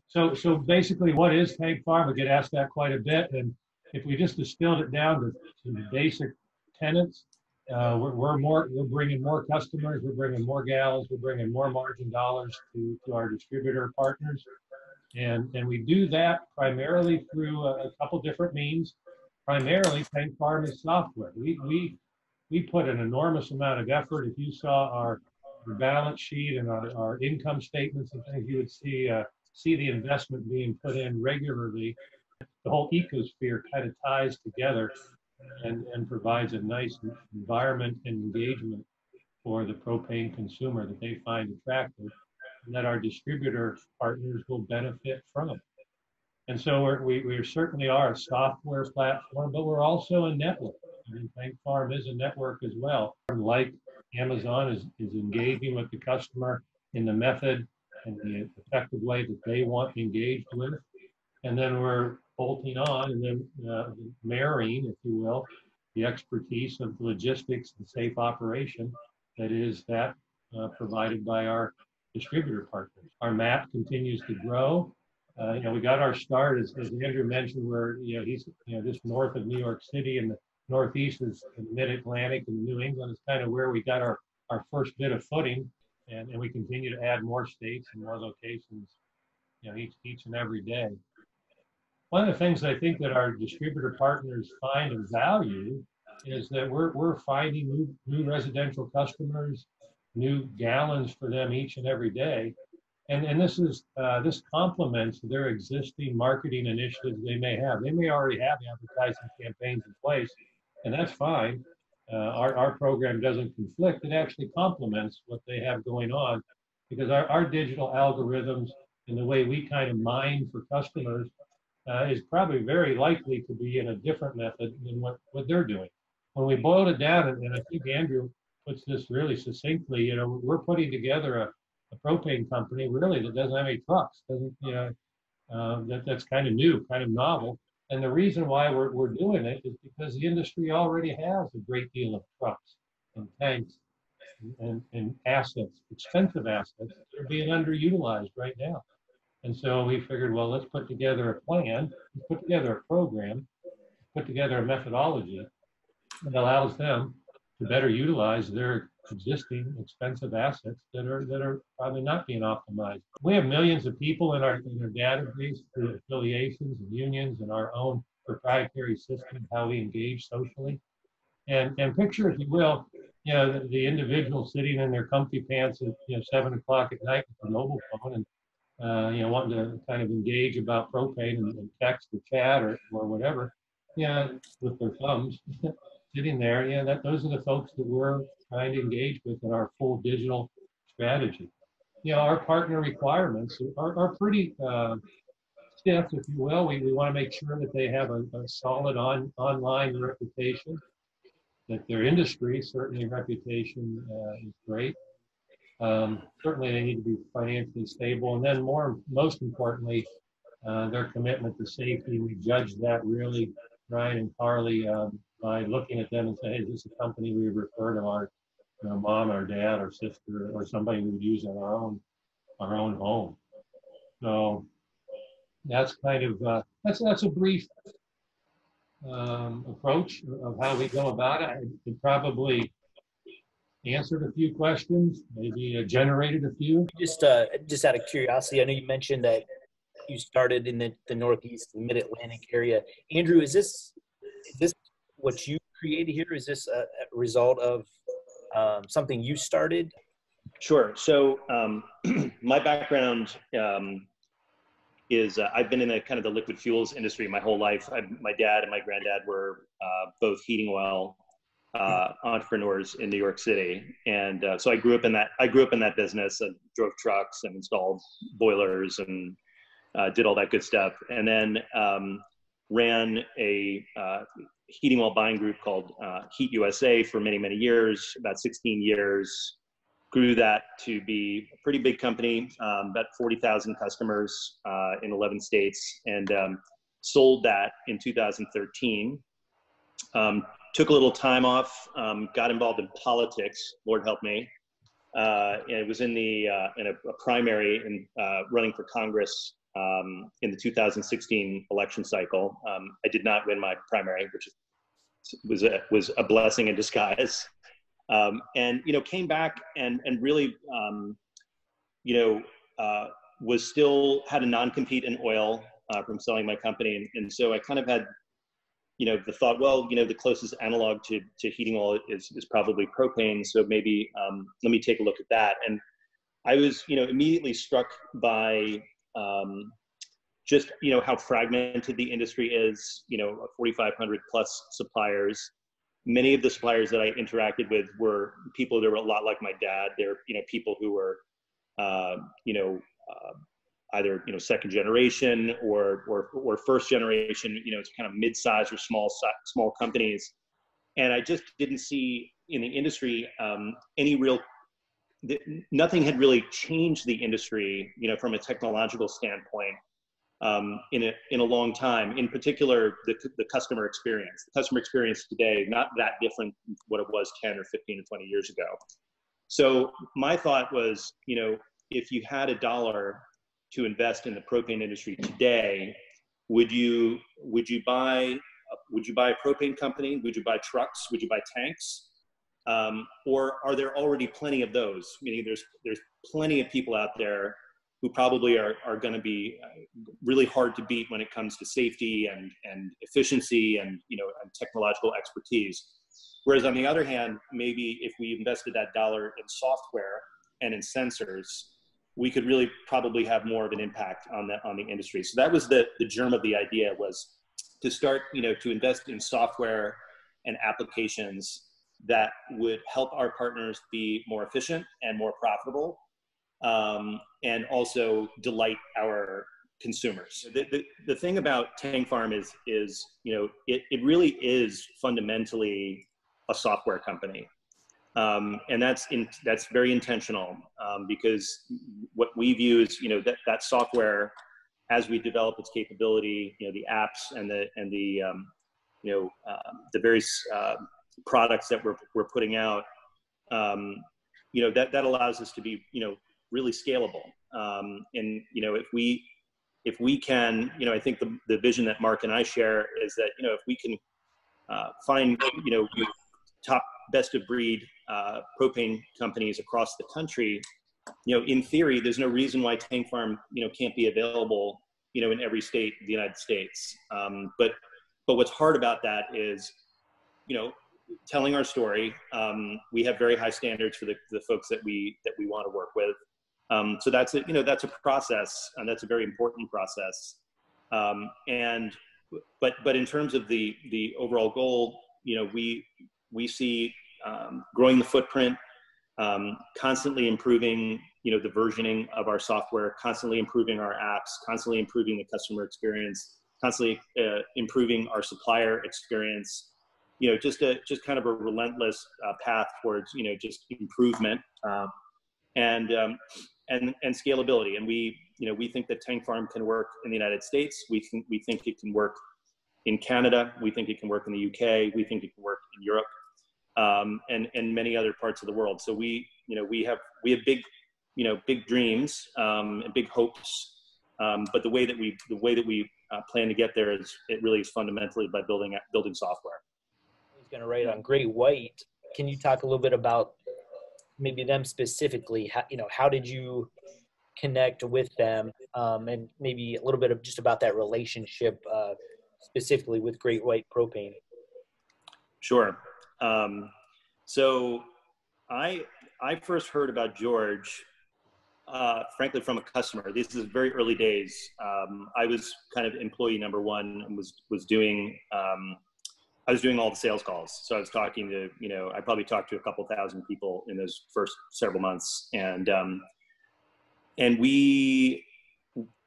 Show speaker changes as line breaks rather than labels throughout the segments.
So basically, what is Tank Farm? We get asked that quite a bit, and if we just distilled it down to the basic tenets, we're bringing more customers, we're bringing more gallons, we're bringing more margin dollars to our distributor partners, and we do that primarily through a couple different means. Primarily, Tank Farm is software. We put an enormous amount of effort. If you saw our balance sheet and our income statements and things, you would see the investment being put in regularly. The whole ecosphere kind of ties together and provides a nice environment and engagement for the propane consumer that they find attractive and that our distributor partners will benefit from. And so we certainly are a software platform, but we're also a network. I mean, Tank Farm is a network as well. Like Amazon is engaging with the customer in the method and the effective way that they want engaged with. And then we're bolting on and then marrying, if you will, the expertise of logistics and safe operation that is provided by our distributor partners. Our map continues to grow. We got our start, as Andrew mentioned, where he's just north of New York City, and the Northeast is in the Mid-Atlantic, and New England is kind of where we got our first bit of footing, and we continue to add more states and more locations, each and every day. One of the things I think that our distributor partners find of value is that we're finding new residential customers, new gallons for them each and every day. And this complements their existing marketing initiatives they may have. They may already have advertising campaigns in place, and that's fine. Our program doesn't conflict. It actually complements what they have going on, because our digital algorithms and the way we kind of mine for customers is probably very likely to be in a different method than what they're doing. When we boiled it down, and I think Andrew puts this really succinctly, we're putting together a propane company really that doesn't have any trucks, that's kind of new, kind of novel. And the reason why we're doing it is because the industry already has a great deal of trucks and tanks and assets, expensive assets that are being underutilized right now. And so we figured, well, let's put together a plan, let's put together a program, put together a methodology that allows them to better utilize their existing expensive assets that are probably not being optimized. We have millions of people in our database through affiliations and unions and our own proprietary system, how we engage socially. And picture, if you will, the individual sitting in their comfy pants at 7 o'clock at night with a mobile phone and wanting to kind of engage about propane and text or chat or whatever, with their thumbs sitting there. Those are the folks that we're trying to engage with in our full digital strategy. Our partner requirements are pretty stiff, if you will. We want to make sure that they have a solid online reputation, that their industry, certainly reputation, is great. Certainly they need to be financially stable, and then most importantly, their commitment to safety. We judge that really, Ryan and Carly, by looking at them and saying, hey, is this a company we refer to our mom or dad or sister or somebody we would use in our own home? So that's kind of that's a brief approach of how we go about it. It probably answered a few questions, maybe generated a few.
Just out of curiosity, I know you mentioned that you started in the Northeast, the Mid-Atlantic area. Andrew, is this what you created here? Is this a result of something you started?
Sure. So my background is I've been in the liquid fuels industry my whole life. My dad and my granddad were both heating oil entrepreneurs in New York City, and so I grew up in that business. I drove trucks and installed boilers and did all that good stuff, and then ran a heating oil buying group called Heat USA for many, many years, about 16 years. Grew that to be a pretty big company, about 40,000 customers in 11 states, and sold that in 2013. Took a little time off, got involved in politics, Lord help me, and it was in a primary in running for Congress in the 2016 election cycle. I did not win my primary, which was a blessing in disguise. And came back and really was still had a non-compete in oil from selling my company, and so I kind of had the thought, well, the closest analog to heating oil is probably propane, so maybe let me take a look at that. And I was immediately struck by just how fragmented the industry is. 4,500 plus suppliers. Many of the suppliers that I interacted with were people that were a lot like my dad. They're people who were either second generation or first generation. It's kind of mid-sized or small companies, and I just didn't see in the industry nothing had really changed the industry from a technological standpoint in a long time. In particular, the customer experience. The customer experience today not that different from what it was 10 or 15 or 20 years ago. So my thought was, if you had $1 to invest in the propane industry today, would you buy a propane company? Would you buy trucks? Would you buy tanks? Or are there already plenty of those? Meaning there's plenty of people out there who probably are going to be really hard to beat when it comes to safety and efficiency and and technological expertise. Whereas on the other hand, maybe if we invested that $1 in software and in sensors, we could really probably have more of an impact on the industry. So that was the germ of the idea, was to start to invest in software and applications that would help our partners be more efficient and more profitable, and also delight our consumers. The thing about Tank Farm is it really is fundamentally a software company. And that's very intentional, because what we view is that software, as we develop its capability, the apps and the various products that we're putting out, that allows us to be really scalable. And if we can, I think the vision that Mark and I share is that if we can find top best of breed propane companies across the country, in theory, there's no reason why Tank Farm can't be available in every state of the United States. But what's hard about that is telling our story. We have very high standards for the folks that we want to work with. So that's a process, and that's a very important process. But in terms of the overall goal, we see growing the footprint, constantly improving the versioning of our software, constantly improving our apps, constantly improving the customer experience, constantly improving our supplier experience. Just kind of a relentless path towards just improvement and scalability. And we think that Tank Farm can work in the United States. We think it can work in Canada. We think it can work in the UK. We think it can work in Europe, and many other parts of the world. So we have big dreams and big hopes. But the way that we plan to get there it really is fundamentally by building software.
I was going to write on Great White. Can you talk a little bit about maybe them specifically? How did you connect with them, and maybe a little bit of just about that relationship specifically with Great White Propane?
Sure. So I first heard about George, frankly, from a customer. This is very early days. I was kind of employee number one and was doing I was doing all the sales calls. So I was talking to, I probably talked to a couple thousand people in those first several months. And we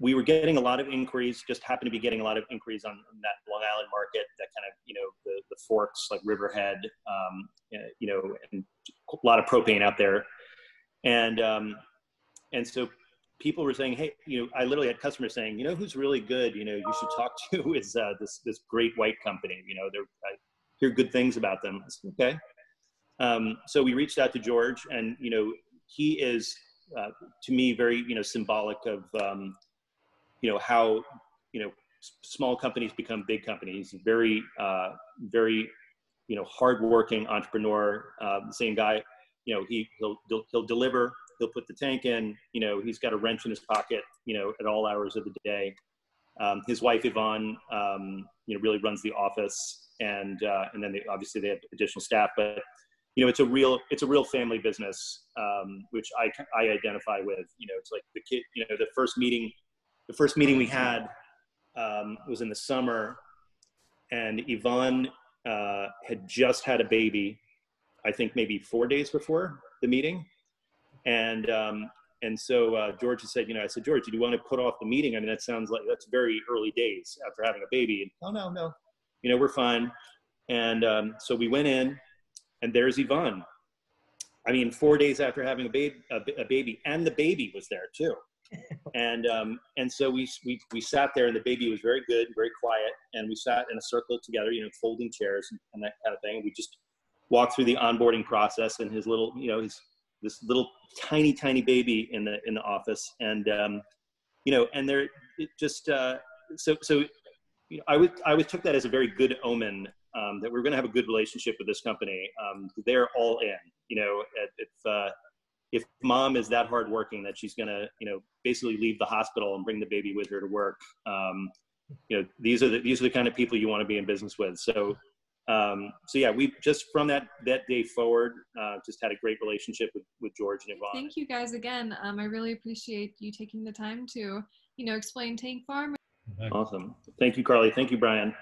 were getting a lot of inquiries, just happened to be getting a lot of inquiries on that Long Island market, that kind of, the forks like Riverhead, and a lot of propane out there. And so people were saying, hey, I literally had customers saying, who's really good, you should talk to is this Great White company. I hear good things about them. I said, okay. So we reached out to George, and he is, to me, very, symbolic of, how, small companies become big companies. Very, very, hardworking entrepreneur. The same guy, he'll deliver, he'll put the tank in, he's got a wrench in his pocket, at all hours of the day. His wife, Yvonne, really runs the office, and then obviously they have additional staff, but it's a real family business, which I identify with. It's like the kid. The first meeting we had was in the summer, and Yvonne had just had a baby, I think maybe 4 days before the meeting, and so George said, I said, George, do you want to put off the meeting? I mean, that sounds like that's very early days after having a baby. And, oh, no, we're fine. And so we went in, and there's Yvonne. I mean, 4 days after having a baby, and the baby was there too. And so we sat there, and the baby was very good, very quiet, and we sat in a circle together, folding chairs and that kind of thing. We just walked through the onboarding process, and his little, this little tiny baby in the office, and and there it just so I would took that as a very good omen, that we're going to have a good relationship with this company. They're all in. If mom is that hardworking that she's going to basically leave the hospital and bring the baby with her to work, these are the kind of people you want to be in business with. So yeah, we just from that day forward, just had a great relationship with George and Yvonne.
Thank you guys again. I really appreciate you taking the time to, explain Tank Farm.
Awesome. Thank you, Carly. Thank you, Brian.